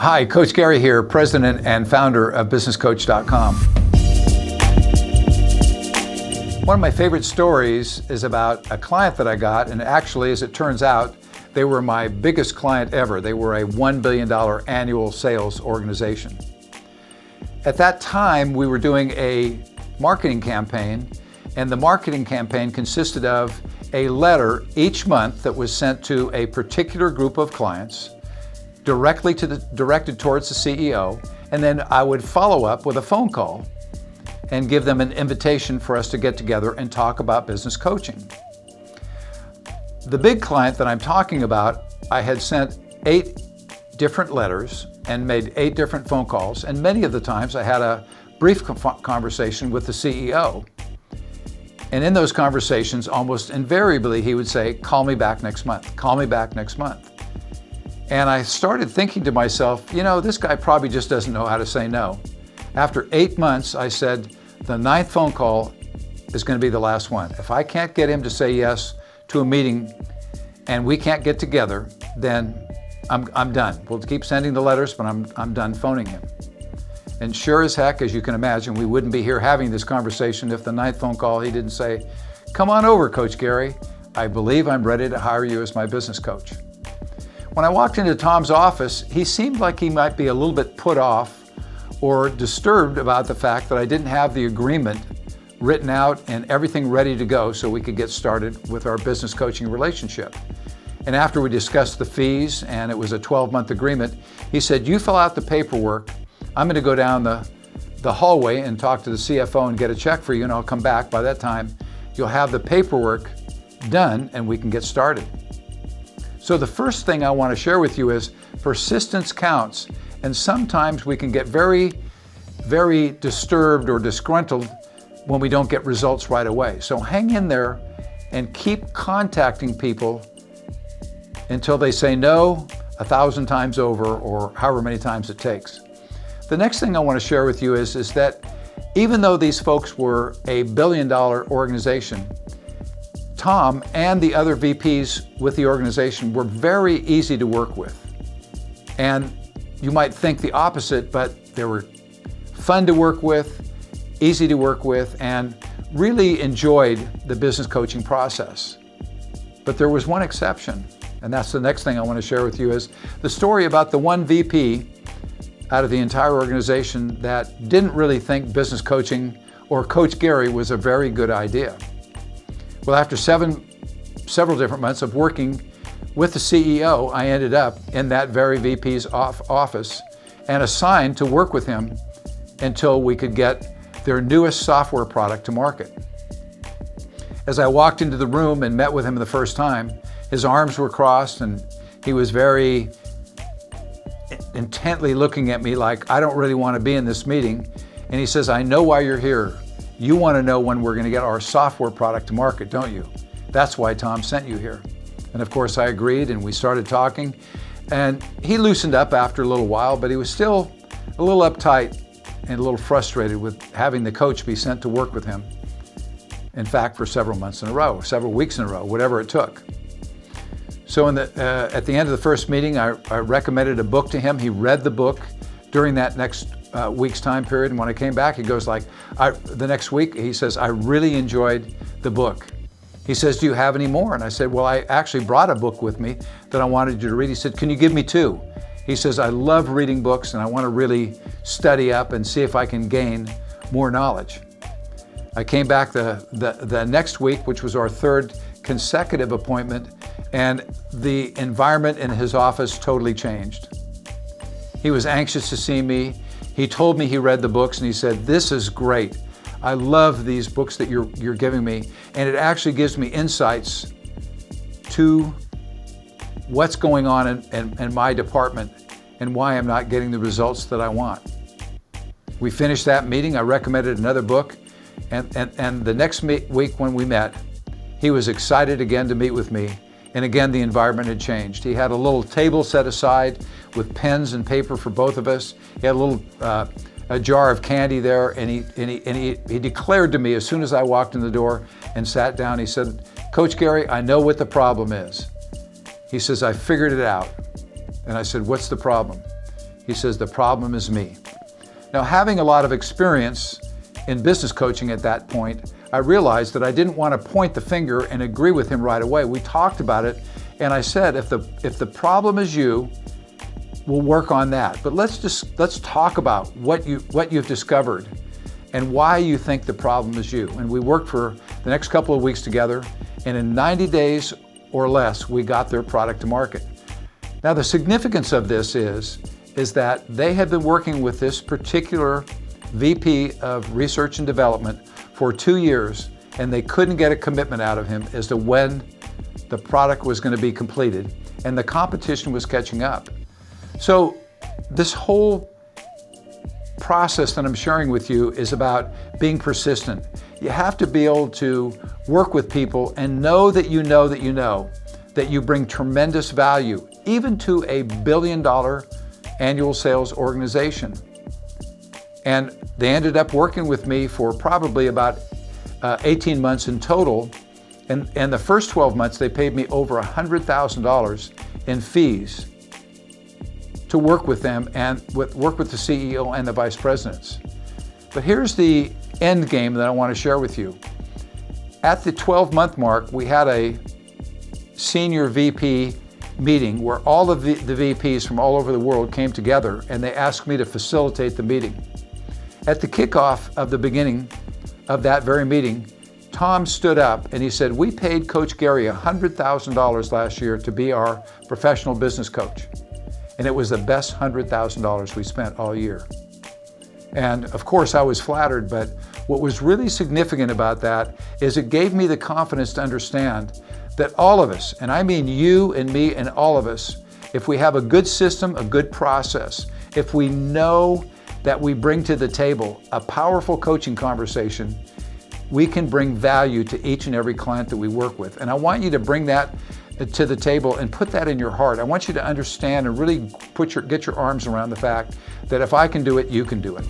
Hi, Coach Gary here, president and founder of BusinessCoach.com. One of my favorite stories is about a client that I got, and actually, as it turns out, they were my biggest client ever. They were a $1 billion annual sales organization. At that time, we were doing a marketing campaign, and the marketing campaign consisted of a letter each month that was sent to a particular group of clients, directed towards the CEO, and then I would follow up with a phone call and give them an invitation for us to get together and talk about business coaching. The big client that I'm talking about, I had sent 8 different letters and made 8 different phone calls, and many of the times I had a brief conversation with the CEO. And in those conversations, almost invariably, he would say, "Call me back next month, call me back next month." And I started thinking to myself, this guy probably just doesn't know how to say no. After 8 months, I said, the 9th phone call is going to be the last one. If I can't get him to say yes to a meeting and we can't get together, then I'm done. We'll keep sending the letters, but I'm done phoning him. And sure as heck, as you can imagine, we wouldn't be here having this conversation if the 9th phone call he didn't say, "Come on over, Coach Gary. I believe I'm ready to hire you as my business coach." When I walked into Tom's office, he seemed like he might be a little bit put off or disturbed about the fact that I didn't have the agreement written out and everything ready to go so we could get started with our business coaching relationship. And after we discussed the fees, and it was a 12-month agreement, he said, "You fill out the paperwork. I'm going to go down the hallway and talk to the CFO and get a check for you, and I'll come back. By that time, you'll have the paperwork done and we can get started." So the first thing I want to share with you is persistence counts. And sometimes we can get very, very disturbed or disgruntled when we don't get results right away. So hang in there and keep contacting people until they say no 1,000 times over or however many times it takes. The next thing I want to share with you is that even though these folks were a $1 billion organization, Tom and the other VPs with the organization were very easy to work with. And you might think the opposite, but they were fun to work with, easy to work with, and really enjoyed the business coaching process. But there was one exception, and that's the next thing I want to share with you is the story about the one VP out of the entire organization that didn't really think business coaching or Coach Gary was a very good idea. Well, after several different months of working with the CEO, I ended up in that very VP's office and assigned to work with him until we could get their newest software product to market. As I walked into the room and met with him the first time, his arms were crossed and he was very intently looking at me like, "I don't really want to be in this meeting." And he says, "I know why you're here. You want to know when we're going to get our software product to market, don't you? That's why Tom sent you here." And of course I agreed, and we started talking, and he loosened up after a little while, but he was still a little uptight and a little frustrated with having the coach be sent to work with him. In fact, for several months in a row, several weeks in a row, whatever it took. So at the end of the first meeting, I recommended a book to him. He read the book during that next week's time period, and when I came back, he goes like, the next week, he says, "I really enjoyed the book." He says, "Do you have any more?" And I said, "Well, I actually brought a book with me that I wanted you to read." He said, "Can you give me 2? He says, "I love reading books and I want to really study up and see if I can gain more knowledge." I came back the next week, which was our 3rd consecutive appointment, and the environment in his office totally changed. He was anxious to see me. He told me he read the books and he said, "This is great. I love these books that you're giving me, and it actually gives me insights to what's going on in my department and why I'm not getting the results that I want." We finished that meeting. I recommended another book, and the next week when we met, he was excited again to meet with me, and again the environment had changed. He had a little table set aside with pens and paper for both of us. He had a jar of candy there, and he declared to me as soon as I walked in the door and sat down, he said, "Coach Gary, I know what the problem is." He says, "I figured it out." And I said, "What's the problem?" He says, the problem is me. Now, having a lot of experience in business coaching at that point, I realized that I didn't want to point the finger and agree with him right away. We talked about it, and I said, if the problem is you, we'll work on that. But let's talk about what you've discovered and why you think the problem is you. And we worked for the next couple of weeks together, and in 90 days or less, we got their product to market. Now, the significance of this is that they had been working with this particular VP of Research and Development for 2 years, and they couldn't get a commitment out of him as to when the product was going to be completed, and the competition was catching up. So this whole process that I'm sharing with you is about being persistent. You have to be able to work with people and know that you bring tremendous value, even to a $1 billion annual sales organization. And they ended up working with me for probably about 18 months in total. And the first 12 months, they paid me over $100,000 in fees to work with them and work with the CEO and the vice presidents. But here's the end game that I want to share with you. At the 12-month mark, we had a senior VP meeting where all of the VPs from all over the world came together, and they asked me to facilitate the meeting. At the kickoff of the beginning of that very meeting, Tom stood up and he said, we paid Coach Gary $100,000 last year to be our professional business coach. And it was the best $100,000 we spent all year. And of course I was flattered, but what was really significant about that is it gave me the confidence to understand that all of us, and I mean you and me and all of us, if we have a good system, a good process, if we know that we bring to the table a powerful coaching conversation, we can bring value to each and every client that we work with. And I want you to bring that to the table and put that in your heart. I want you to understand and really get your arms around the fact that if I can do it, you can do it.